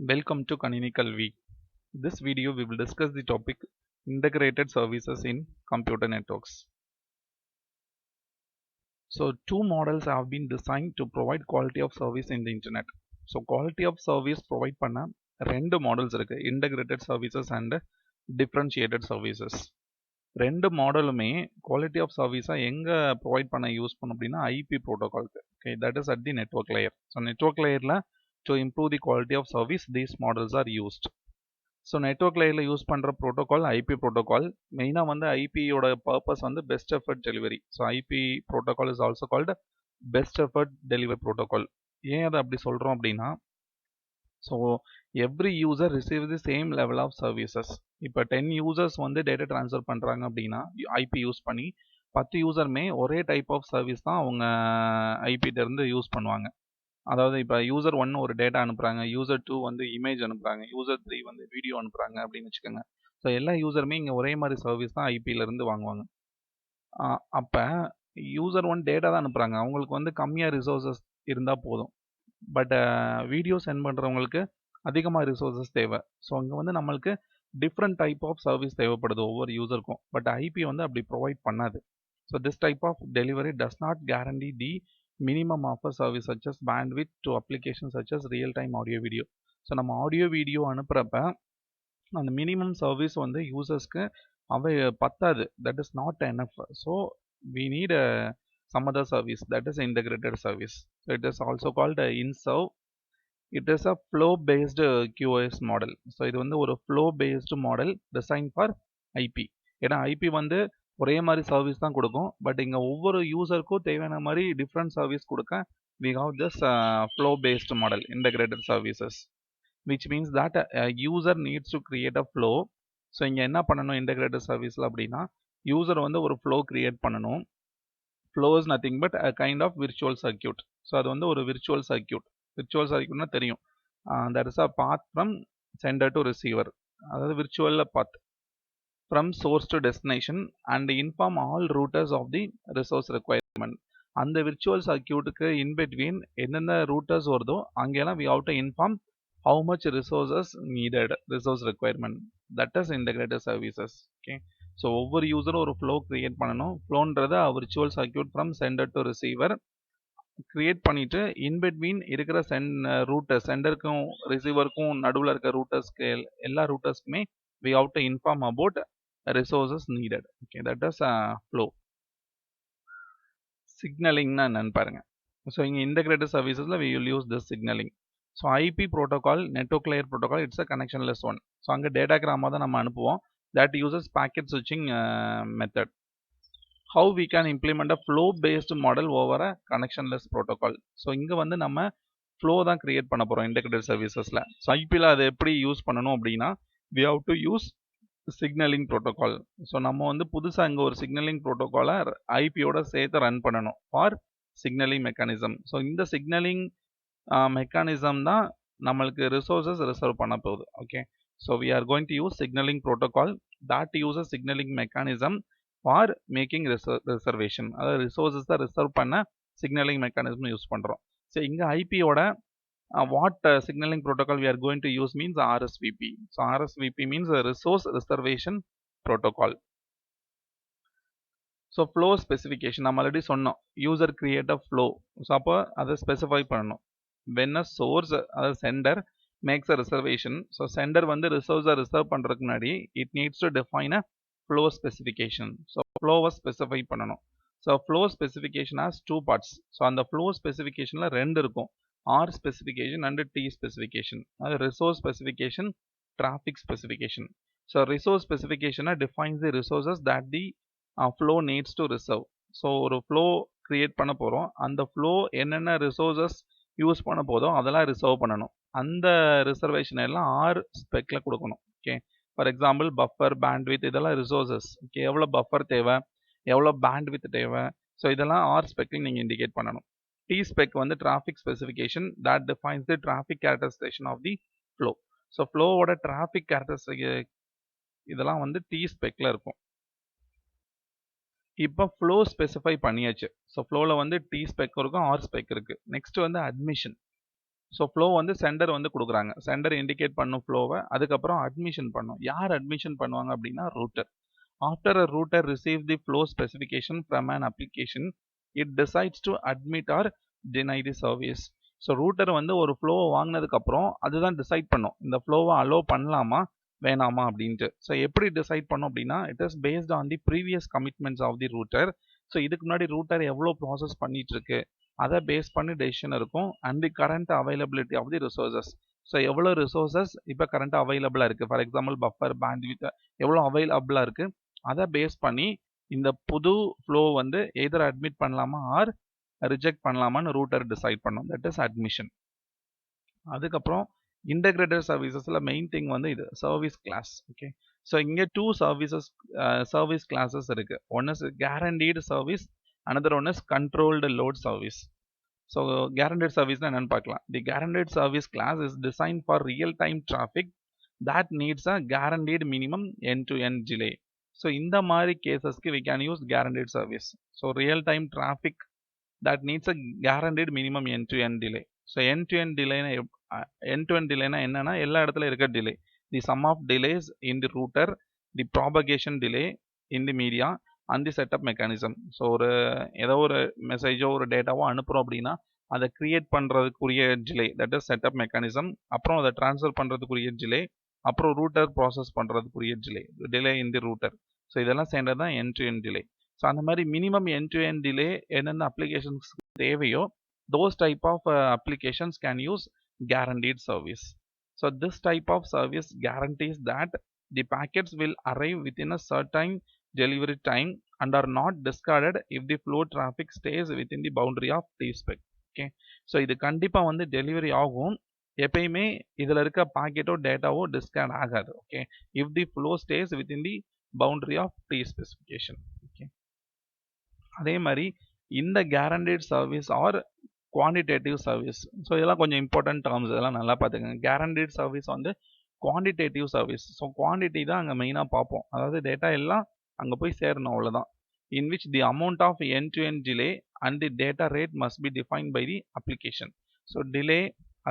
Welcome to Kanini Kalvi. This video we will discuss the topic integrated services in computer networks. So two models have been designed to provide quality of service in the internet. So quality of service provide பண்ண ரெண்டு models இருக்கு, integrated services and differentiated services. ரெண்டு மாடலுமே quality of சர்வீஸா எங்க provide பண்ண use பண்ணும் அப்படின்னா IP ப்ரோட்டோகால்க்கு. Okay, that is at the network layer. So network லேயர்ல to improve the quality of service these models are used. So network லேயரில் use பண்ணுற protocol IP protocol. மெயினாக வந்து ஐபியோட பர்பஸ் வந்து best effort delivery. So IP protocol is also called best effort delivery protocol. ஏன் அதை அப்படி சொல்கிறோம் அப்படின்னா, so every user receive the same level of services. இப்போ 10 யூசர்ஸ் வந்து டேட்டா ட்ரான்ஸ்ஃபர் பண்ணுறாங்க அப்படின்னா ஐபி யூஸ் பண்ணி 10 யூசருமே ஒரே டைப் ஆஃப் சர்வீஸ் தான் அவங்க ஐபிகிட்டேருந்து யூஸ் பண்ணுவாங்க. அதாவது இப்போ யூசர் 1 ஒரு டேட்டா அனுப்புகிறாங்க, யூசர் 2 வந்து இமேஜ் அனுப்புகிறாங்க, யூசர் 3 வந்து வீடியோ அனுப்புகிறாங்க அப்படின்னு வச்சுக்கோங்க. ஸோ எல்லா யூசருமே இங்கே ஒரே மாதிரி சர்வீஸ் தான் ஐபியிலேருந்து வாங்குவாங்க. அப்போ யூசர் 1 டேட்டா தான் அனுப்புகிறாங்க, அவங்களுக்கு வந்து கம்மியாக ரிசோர்ஸஸ் இருந்தால் போதும். பட் வீடியோ சென்ட் பண்ணுறவங்களுக்கு அதிகமாக ரிசோர்ஸஸ் தேவை. ஸோ இங்கே வந்து நம்மளுக்கு டிஃப்ரெண்ட் டைப் ஆஃப் சர்வீஸ் தேவைப்படுது ஒவ்வொரு யூசருக்கும். பட் ஐபி வந்து அப்படி ப்ரொவைட் பண்ணாது. So this type of delivery does not guarantee the minimum of a service such as bandwidth to application such as real time audio video. So நம்ம audio video அனுப்புகிறப்ப அந்த minimum service வந்து யூசர்ஸ்க்கு பத்தாது. That is not enough. So we need some other service, that is integrated service. So it is also called InServe. It is a flow based QoS model. So இது வந்து ஒரு flow based model designed for IP. ஏன்னா IP வந்து ஒரே மாதிரி service தான் கொடுக்கும். But இங்கே ஒவ்வொரு யூசருக்கும் தேவையான மாதிரி டிஃப்ரெண்ட் சர்வீஸ் கொடுக்க we have this flow based model, integrated services, which means that a user needs to create a flow. So இங்கே என்ன பண்ணணும் integrated serviceல அப்படின்னா, யூசர் வந்து ஒரு flow create பண்ணணும். Flow is nothing but a kind of virtual circuit. So அது வந்து ஒரு virtual circuit. Virtual circuitனா தெரியும், that is a path from sender to receiver. அதாவது virtual path from source to destination and inform all routers of the resource requirement. அந்த virtual circuitக்கு in between என்னென்ன routers வருதோ அங்கெல்லாம் we have to inform how much resources needed, resource requirement. That is integrated services. Okay. So ஒவ்வொரு யூசரும் ஒரு flow create பண்ணணும். ஃப்ளோன்றது virtual circuit from sender to receiver create பண்ணிட்டு இன்பிட்வீன் இருக்கிற ரூட்டர்ஸ், சென்டருக்கும் ரிசீவருக்கும் நடுவில் இருக்க ரூட்டர்ஸ்க்கு எல்லா ரூட்டர்ஸ்க்குமே we have to inform about resources needed. Okay, that is flow. சிக்னலிங்னா என்னன்னு பாருங்க. ஸோ இங்கே இன்டகிரேட்டட் சர்வீசஸில் we will use this signaling. So IP protocol, network layer protocol, it's a connectionless one. So அங்கே டேட்டாகிராமாக தான் நம்ம அனுப்புவோம். That uses packet switching method. How we can implement a flow based model over a connectionless protocol. So இங்க வந்து நம்ம flow தான் create பண்ண போறோம் integrated servicesல. So ஐபில அதை எப்படி யூஸ் பண்ணணும் அப்படின்னா, we have to use signaling protocol. So நம்ம வந்து புதுசாக இங்கே ஒரு signaling protocol ஐபியோட சேர்த்து ரன் பண்ணணும் for signaling mechanism. ஸோ இந்த signaling mechanism தான் நம்மளுக்கு resources ரிசர்வ் பண்ண போகுது. Okay, so we are going to use signaling protocol that uses signaling mechanism for making reservation. அதாவது resources தான் ரிசர்வ் பண்ண signaling mechanism யூஸ் பண்ணுறோம். ஸோ இங்கே ஐபியோட what signaling protocol we are going to use means RSVP. So RSVP means resource reservation protocol. So flow specification நம்ம already சொன்னோம், user create a flow. So அப்போ அதை specify பண்ணணும். when a source, அதாவது sender makes a reservation. So sender வந்து ரிசோர்ஸை reserve பண்ணுறதுக்கு முன்னாடி it needs to define a flow specification. So ஃப்ளோவை ஸ்பெசிஃபை பண்ணணும். So flow specification has 2 parts. So அந்த ஃப்ளோ ஸ்பெசிஃபிகேஷனில் 2 இருக்கும், R specification and T specification. அது resource specification, traffic specification. So resource ஸ்பெசிஃபிகேஷனை defines the resources that the flow needs to reserve. So ஒரு flow create பண்ண போகிறோம், அந்த flow என்னென்ன resources use பண்ண போதும் அதெல்லாம் ரிசர்வ் பண்ணணும். அந்த ரிசர்வேஷன் எல்லாம் ஆர் ஸ்பெக்கில் கொடுக்கணும். Okay, for example buffer, bandwidth, இதெல்லாம் ரிசோர்ஸஸ். ஓகே, எவ்வளோ பஃபர் தேவை, எவ்வளோ பேண்ட்வித் தேவை, ஸோ இதெல்லாம் ஆர் ஸ்பெக்கில் நீங்கள் இண்டிகேட் பண்ணணும். டி ஸ்பெக் வந்து traffic specification, that defines the traffic characterization of the flow. So ஃப்ளோவோட டிராஃபிக் கேரக்டரிஸ்டிக் இதெல்லாம் வந்து டி ஸ்பெக்கில் இருக்கும். இப்போ ஃப்ளோ ஸ்பெசிஃபை பண்ணியாச்சு. ஸோ ஃப்ளோவில் வந்து டி ஸ்பெக் இருக்கும், ஆர் ஸ்பெக் இருக்குது. நெக்ஸ்ட் வந்து அட்மிஷன். ஸோ ஃப்ளோ வந்து சென்டர் வந்து கொடுக்குறாங்க. சென்டர் இண்டிகேட் பண்ணும் ஃப்ளோவை, அதுக்கப்புறம் அட்மிஷன் பண்ணும். யார் அட்மிஷன் பண்ணுவாங்க அப்படின்னா router. After a router receive the flow specification from an application, it decides to admit or deny the service. So router வந்து ஒரு ஃப்ளோவை வாங்கினதுக்கப்புறம் அதுதான் டிசைட் பண்ணும் இந்த ஃப்ளோவை அலோவ் பண்ணலாமா வேணாமா அப்படின்ட்டு. ஸோ எப்படி டிசைட் பண்ணும் அப்படின்னா, it is based on the previous commitments of the router. So இதுக்கு முன்னாடி ரூட்டர் எவ்வளோ ப்ராசஸ் பண்ணிட்டு இருக்கு அதை பேஸ் பண்ணி டெசிஷன் இருக்கும். And the current availability of the resources. So எவ்வளோ ரிசோர்சஸ் இப்போ கரண்ட் அவைலபிளாக இருக்குது, ஃபார் எக்ஸாம்பிள் பஃபர் பேண்ட்வித் எவ்வளோ அவைலபிளாக இருக்குது அதை பேஸ் பண்ணி இந்த புது ஃப்ளோ வந்து எதர் அட்மிட் பண்ணலாமா ஆர் ரிஜெக்ட் பண்ணலாமான்னு ரூட்டர் டிசைட் பண்ணும். That is admission. அதுக்கப்புறம் இன்டகிரேட்டட் சர்வீசஸில் மெயின் திங் வந்து இது சர்வீஸ் கிளாஸ். ஓகே, ஸோ இங்கே டூ சர்வீஸ் கிளாஸஸ் இருக்குது. One is guaranteed service, another one is controlled load service. So guaranteed service na enna paakalam. The guaranteed service class is designed for real time traffic that needs a guaranteed minimum end to end delay. So இந்த மாதிரி கேசஸ்க்கு we can use guaranteed service. So real time traffic that needs a guaranteed minimum end to end delay. So end to end delay na என்னன்னா எல்லா இடத்துல இருக்க delay, the sum of delays in the router, the propagation delay in the media and the setup mechanism. So ஏதோ ஒரு மெசேஜோ ஒரு டேட்டாவோ அனுப்புகிறோம் அப்படின்னா அதை கிரியேட் பண்ணுறதுக்குரிய delay, that is setup mechanism. அப்புறம் அதை ட்ரான்ஸ்ஃபர் பண்ணுறதுக்குரிய டிலே, அப்புறம் ரூட்டர் ப்ராசஸ் பண்ணுறதுக்குரிய delay in the router. So இதெல்லாம் சேர்ந்தது தான் end to end delay. So அந்த மாதிரி minimum end to end delay என்னென்ன அப்ளிகேஷன்ஸ் தேவையோ those type of applications can use guaranteed service. So this type of service guarantees that the packets will arrive within a certain delivery time and are not discarded if the flow traffic stays within the boundary of T-spec. Okay, so இது கண்டிப்பா வந்து delivery ஆகும். எப்பயுமே இதில் இருக்க பாக்கெட்டோ டேட்டாவோ discard ஆகாது. Okay, if the flow stays within the boundary of the specification. Okay, அதே மாதிரி இந்த guaranteed service or quantitative service. So இதெல்லாம் கொஞ்சம் இம்பார்ட்டன்ட் டேர்ம்ஸ், இதெல்லாம் நல்லா பார்த்துக்கோங்க. கேரண்டட் சர்வீஸ் வந்து குவான்டிடேட்டிவ் சர்வீஸ். ஸோ குவான்டிட்டி தான் அங்கே மெயினாக பார்ப்போம், அதாவது டேட்டா எல்லாம் அங்கே போய் சேரணும், அவ்வளோதான். In which the amount of end to end delay and the data rate must be define by the application. So delay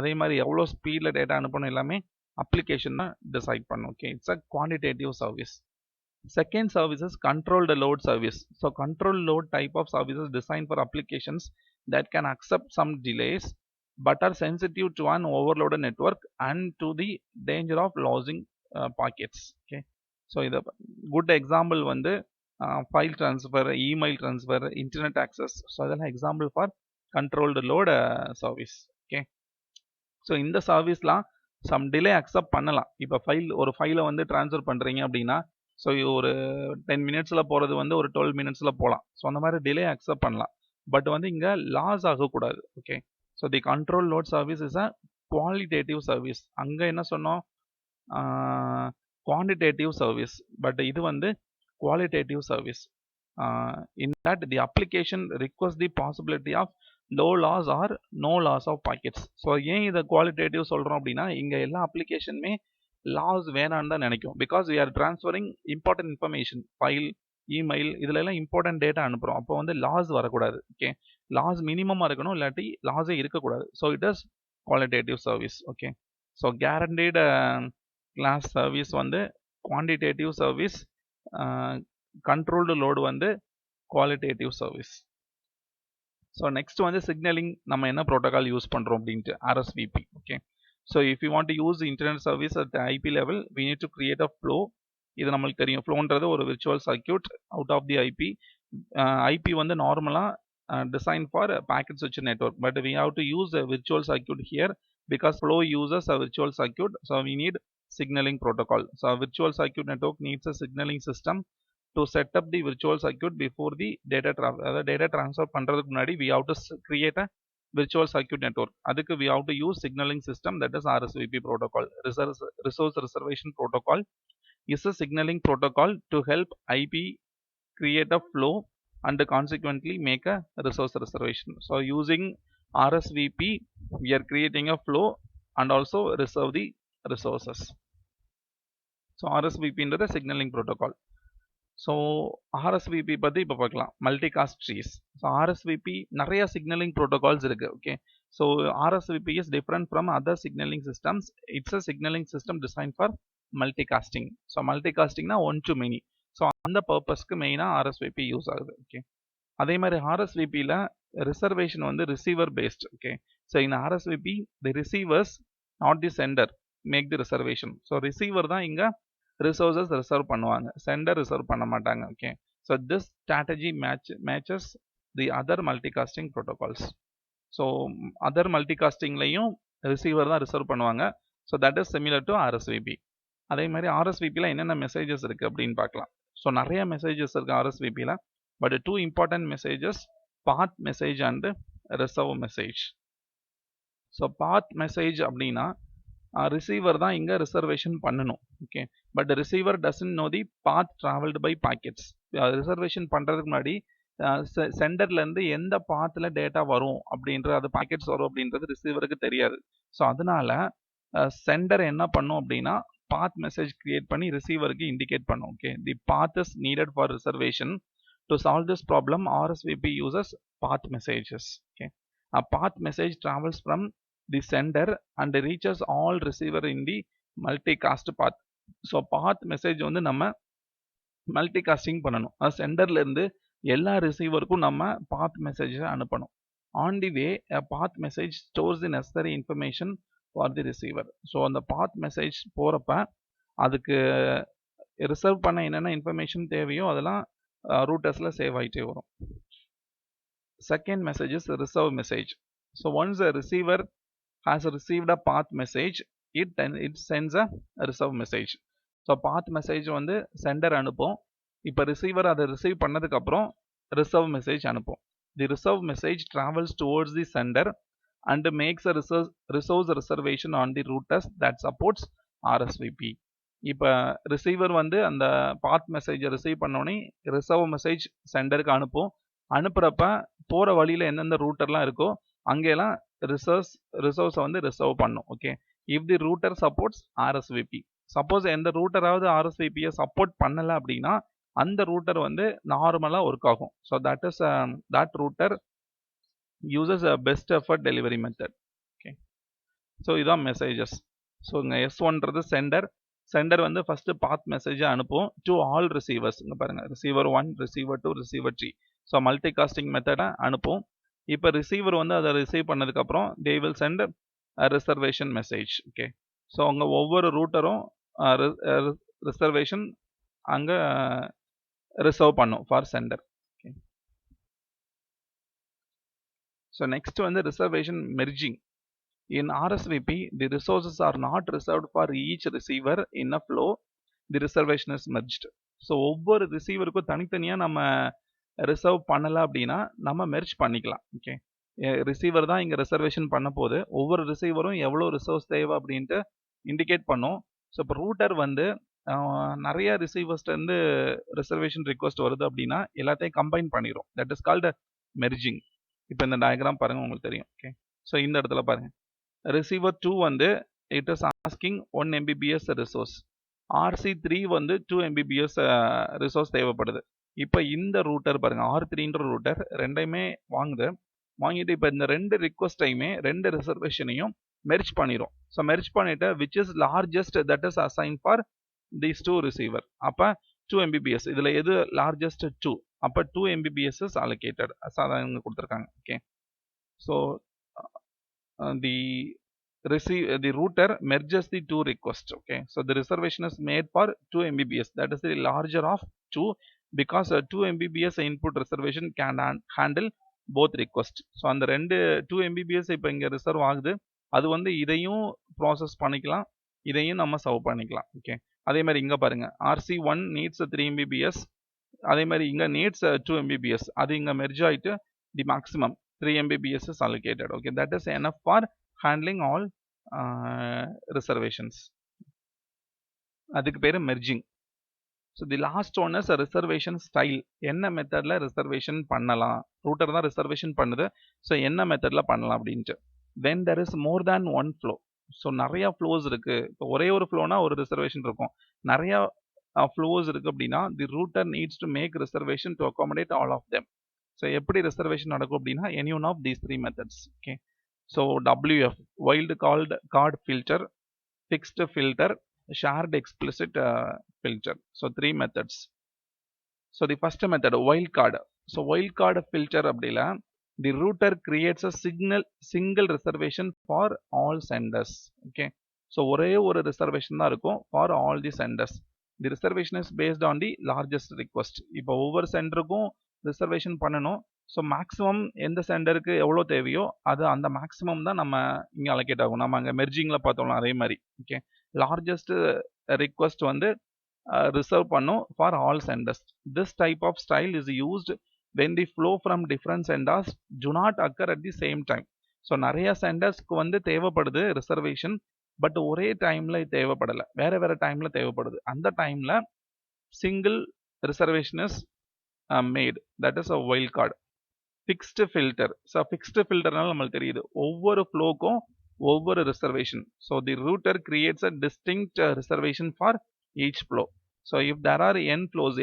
அதே மாதிரி எவ்வளோ ஸ்பீடில் டேட்டா அனுப்பணும் எல்லாமே அப்ளிகேஷன் தான் டிசைட் பண்ணும். Okay, it's a quantitative service. Second service is controlled load service. So controlled load type of service is designed for applications that can accept some delays but are sensitive to an overloaded network and to the danger of losing packets. Okay, so the good example வந்து file transfer, email transfer, internet access. So அதெல்லாம் example for controlled load service. Okay, so இந்த சர்வீஸ்லாம் some delay accept பண்ணலாம். இப்போ ஒரு ஃபைலை வந்து transfer பண்ணுறீங்க அப்படின்னா ஸோ ஒரு 10 மினிட்ஸில் போகிறது வந்து ஒரு 12 மினிட்ஸில் போகலாம். ஸோ அந்த மாதிரி டிலே அக்செப்ட் பண்ணலாம். பட் வந்து இங்கே லாஸ் ஆகக்கூடாது. Okay, so the control load service is a qualitative service. அங்கே என்ன சொன்னோம், குவான்டிடேட்டிவ் சர்வீஸ். பட் இது வந்து qualitative service. In that the application request the possibility of low loss or no loss of packets. So ஏன் இதை qualitative சொல்கிறோம் அப்படின்னா, இங்கே எல்லா அப்ளிகேஷனுமே லாஸ் வேணான்னு தான் நினைக்கும். Because we are transferring important information, file, email, இதுல எல்லாம் இம்பார்ட்டன்ட் டேட்டா அனுப்புகிறோம். அப்போ வந்து லாஸ் வரக்கூடாது. ஓகே, லாஸ் மினிமமாக இருக்கணும், இல்லாட்டி லாஸே இருக்கக்கூடாது. So it is qualitative service. Okay, so guaranteed class service வந்து குவான்டிடேட்டிவ் சர்வீஸ், கண்ட்ரோல்டு லோடு வந்து குவாலிட்டேட்டிவ் சர்வீஸ். ஸோ நெக்ஸ்ட் வந்து சிக்னலிங் நம்ம என்ன ப்ரோட்டோகால் யூஸ் பண்ணுறோம் அப்படின்ட்டு RSVP. Okay, so if you want to use the internet service at the IP level, we need to create a flow. இது நம்மளுக்கு தெரியும், ஃப்ளோன்றது ஒரு virtual circuit out of the IP. IP வந்து நார்மலாக design for packet switch network, but we have to use a virtual circuit here because flow uses a virtual circuit, so we need signaling protocol. So a virtual circuit network needs a signaling system to set up the virtual circuit before the data transfer பண்ணுறதுக்கு முன்னாடி we have to create a virtual circuit network. அதுக்கு we have to use signaling system, that is RSVP protocol. Resource reservation protocol is a signaling protocol to help IP create a flow and consequently make a resource reservation. So using RSVP we are creating a flow and also reserve the resources. So RSVP is a signaling protocol. So RSVP பற்றி இப்போ பார்க்கலாம். Multicast trees. So RSVP நிறைய signalling protocols இருக்குது. Okay, So RSVP is different from other signaling systems. It's a signaling system designed for multicasting. So multicasting na one to many. So அந்த பர்பஸ்க்கு மெயினாக RSVP use ஆகுது. Okay, அதே மாதிரி RSVPயில் reservation வந்து ரிசீவர் பேஸ்ட். ஓகே, ஸோ இந்த RSVP the receivers not the sender make the reservation. So receiver தான் இங்கே ரிசோர்ஸஸ் ரிசர்வ் பண்ணுவாங்க, சென்டர் ரிசர்வ் பண்ண மாட்டாங்க. Okay, so this strategy matches the other multicasting protocols. So other மல்டிகாஸ்டிங்லையும் receiver தான் reserve பண்ணுவாங்க. So that is similar to RSVP. அதே மாதிரி RSVPயில் என்னென்ன மெசேஜஸ் இருக்குது அப்படின்னு பார்க்கலாம். ஸோ நிறைய மெசேஜஸ் இருக்குது RSVPயில். But two important messages, path message and reserve message. So path message அப்படின்னா ரிசீவர் தான் இங்கே ரிசர்வேஷன் பண்ணணும். Okay, but receiver doesn't know the path travelled by packets. Reservation பண்ணுறதுக்கு முன்னாடி சென்டர்லேருந்து எந்த பாத்தில் டேட்டா வரும் அப்படின்றது, அது பாக்கெட்ஸ் வரும் அப்படின்றது ரிசீவருக்கு தெரியாது. ஸோ அதனால சென்டர் என்ன பண்ணும் அப்படின்னா பாத் மெசேஜ் கிரியேட் பண்ணி ரிசீவருக்கு இண்டிகேட் பண்ணும். Okay, the path is needed for reservation. To solve this problem RSVP uses path messages. Okay, a path message travels from the sender and reaches all receiver in the multicast path. So path message வந்து நம்ம multicasting பண்ணணும். சென்டர்ல இருந்து எல்லா ரிசீவருக்கும் நம்ம பாத் மெசேஜை அனுப்பணும். On the way a path message stores the necessary information for the receiver. So அந்த பாத் மெசேஜ் போகிறப்ப அதுக்கு ரிசர்வ் பண்ண என்னென்ன இன்ஃபர்மேஷன் தேவையோ அதெல்லாம் ரூட்டர்ஸில் சேவ் ஆகிட்டே வரும். Second message is reserve message. So once a receiver has received a path message, it sends a reserve message. So path message வந்து சென்டர் அனுப்பும். இப்போ ரிசீவர் அதை ரிசீவ் பண்ணதுக்கப்புறம் ரிசர்வ் மெசேஜ் அனுப்பும். The reserve message travels towards the sender and makes a resource reservation on the routers that supports RSVP. இப்போ receiver வந்து அந்த பாத் மெசேஜை ரிசீவ் பண்ணோடனே ரிசர்வ் மெசேஜ் சென்டருக்கு அனுப்பும். அனுப்புகிறப்ப போகிற வழியில் எந்தெந்த ரூட்டர்லாம் இருக்கோ அங்கெல்லாம் ரிசர்வ்ஸை வந்து ரிசர்வ் பண்ணும். Okay, if the router supports RSVP. Suppose எந்த ரூட்டராவது RSVPயை சப்போர்ட் பண்ணலை அப்படின்னா அந்த ரூட்டர் வந்து நார்மலாக ஒர்க் ஆகும். So that router uses a best effort delivery method. Okay, so இதான் மெசேஜஸ். ஸோ இங்கே S1ன்றது சென்டர் வந்து ஃபஸ்ட்டு பாத் மெசேஜை அனுப்பும் டு ஆல் ரிசீவர்ஸ். இங்கே பாருங்கள், receiver 1, receiver 2, receiver 3. So multicasting மெத்தடை அனுப்பும். இப்போ ரிசீவர் வந்து அதை ரிசீவ் பண்ணதுக்கப்புறம் they will send reservation message. Okay, so அங்கே ஒவ்வொரு ரூட்டரும் ரிசர்வேஷன் அங்கே ரிசர்வ் பண்ணும் for sender. Okay, so next வந்து reservation merging. In RSVP, the resources are not reserved for each receiver in a flow. The reservation is merged. So ஒவ்வொரு ரிசீவருக்கும் தனித்தனியாக நம்ம reserve பண்ணலை அப்படின்னா நம்ம மெர்ஜ் பண்ணிக்கலாம். ஓகே, ரிசீவர் தான் இங்கே ரிசர்வேஷன் பண்ண போது ஒவ்வொரு ரிசீவரும் எவ்வளோ ரிசர்வ்ஸ் தேவை அப்படின்ட்டு இண்டிகேட் பண்ணும். ஸோ இப்போ ரூட்டர் வந்து நிறைய ரிசீவர்ஸ்லேருந்து ரிசர்வேஷன் ரிக்வஸ்ட் வருது அப்படின்னா எல்லாத்தையும் கம்பைன் பண்ணிடும். That is called merging. இப்போ இந்த டயக்ராம் பாருங்கள், உங்களுக்கு தெரியும். ஓகே, ஸோ இந்த இடத்துல பாருங்கள், ரிசீவர் 2 வந்து it is asking 1 MBPS resource. RC3 வந்து 2 MBPS ரிசோர்ஸ் தேவைப்படுது. இப்போ இந்த ரூட்டர் பாருங்கள், R3ன்ற ரூட்டர் ரெண்டையுமே வாங்கிட்டு இப்போ இந்த ரெண்டு ரிக்வஸ்டையுமே ரெண்டு ரிசர்வேஷனையும் மெர்ஜ் பண்ணிடும். ஸோ மெர்ஜ் பண்ணிவிட்டு which is largest that is assign for these 2 receiver. அப்போ 2 MBPS இதில் எது லார்ஜஸ்ட் 2, அப்போ 2 MBPS இஸ் அலோகேட்டட் சாதாரண கொடுத்துருக்காங்க. Okay, so the router merges the 2 requests. Okay, so the reservation is made for 2 MBPS, that is the larger of 2, because 2 MBPS input reservation can handle both requests. So அந்த ரெண்டு 2 MBPS இப்போ இங்கே reserve ஆகுது, அது வந்து இதையும் process பண்ணிக்கலாம், இதையும் நம்ம சர்வ் பண்ணிக்கலாம். ஓகே, அதே மாதிரி இங்கே பாருங்கள், RC1 நீட்ஸ் 3 MBPS, அதே மாதிரி இங்கே நீட்ஸ் 2 MBPS, அது இங்கே மெர்ஜ் ஆகிட்டு the maximum 3 MBPS is allocated. Okay, that is enough for handling all reservations. அதுக்கு பேர் merging. So the last one is reservation style. என்ன மெத்தடில் ரிசர்வேஷன் பண்ணலாம், ரூட்டர் தான் ரிசர்வேஷன் பண்ணுது, ஸோ என்ன மெத்தடில் பண்ணலாம் அப்படின்ட்டு. Then there is more than one flow. So நிறையா ஃப்ளோஸ் இருக்குது. இப்போ ஒரே ஒரு ஃப்ளோனா ஒரு ரிசர்வேஷன் இருக்கும், நிறையா ஃப்ளோஸ் இருக்குது அப்படின்னா the router needs to make reservation to accommodate all of them. So எப்படி ரிசர்வேஷன் நடக்கும் அப்படின்னா any one of these 3 methods. Okay, So WF, wild card filter, fixed filter, shared explicit filter. So 3 methods. So the first method, wildcard. So wildcard filter அப்படில the router creates a single reservation for all senders. Okay. So ஒரே ஒரு reservation தான் இருக்கும் for all the senders. The reservation is based on the largest request. இப்போ ஒவ்வொரு சென்டருக்கும் reservation பண்ணணும். So maximum எந்த சென்டருக்கு எவ்வளோ தேவையோ அது அந்த மேக்ஸிமம் தான் நம்ம இங்கே அலோகேட் ஆகும். நம்ம அங்கே மெர்ஜிங்கில் பார்த்தோம்னா அதே மாதிரி. ஓகே, லார்ஜஸ்ட் ரிக்வஸ்ட் வந்து reserve பண்ணும் for all senders. This type of style is used when the flow from different senders do not occur at the same time. So நிறைய சென்டர்ஸ்க்கு வந்து தேவைப்படுது ரிசர்வேஷன், பட் ஒரே டைம்ல தேவைப்படலை, வேற வேற டைம்ல தேவைப்படுது. அந்த டைம்ல single reservation is made, that is a wild card. Fixed filter. So fixed ஃபில்டர்னால நம்மளுக்கு தெரியுது ஒவ்வொரு ஃப்ளோக்கும் ஒவ்வொரு reservation. So the router creates a distinct reservation for each flow. So if there are n flows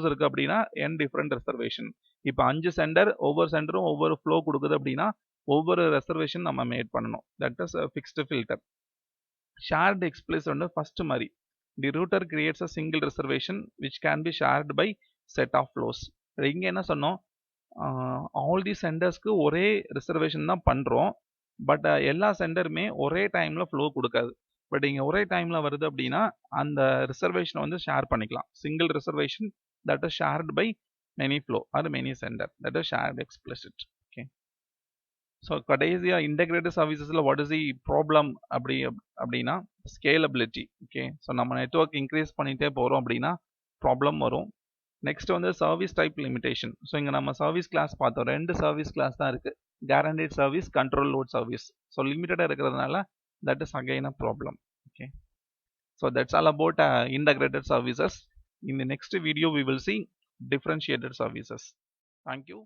இருக்கு அப்படின்னா n different reservation. இப்போ 5 centre, ஒவ்வொரு சென்டரும் ஒவ்வொரு flow கொடுக்குது அப்படின்னா ஒவ்வொரு ரெசர்வேஷன் நம்ம மேட் பண்ணணும். That is fixed filter. Shared explicit வந்து ஃபர்ஸ்ட் மாதிரி. The router creates a single reservation which can be shared by set of flows. இங்கே என்ன சொன்னோம், ஆல் தி சென்டர்ஸ்க்கு ஒரே ரிசர்வேஷன் தான் பண்ணுறோம், பட் எல்லா சென்டருமே ஒரே டைமில் ஃப்ளோ கொடுக்காது. பட் இங்கே ஒரே டைமில் வருது அப்படின்னா அந்த ரிசர்வேஷனை வந்து ஷேர் பண்ணிக்கலாம். Single reservation that is shared by many flow or many sender, that is shared explicit. Okay, so கடைசியாக இன்டெகிரேட்டட் சர்வீசஸில் வாட் இஸ் தி ப்ராப்ளம் அப்படின்னா ஸ்கேலபிலிட்டி. ஓகே, ஸோ நம்ம நெட்வொர்க் இன்க்ரீஸ் பண்ணிகிட்டே போகிறோம் அப்படின்னா ப்ராப்ளம் வரும். நெக்ஸ்ட் வந்து சர்வீஸ் டைப் லிமிடேஷன். ஸோ இங்கே நம்ம சர்வீஸ் கிளாஸ் பார்த்தோம், 2 சர்வீஸ் கிளாஸ் தான் இருக்குது, guaranteed service, control load service. So லிமிட்டடாக இருக்கிறதுனால that is again a problem. Okay, so that's all about integrated services. In the next video we will see differentiated services. Thank you.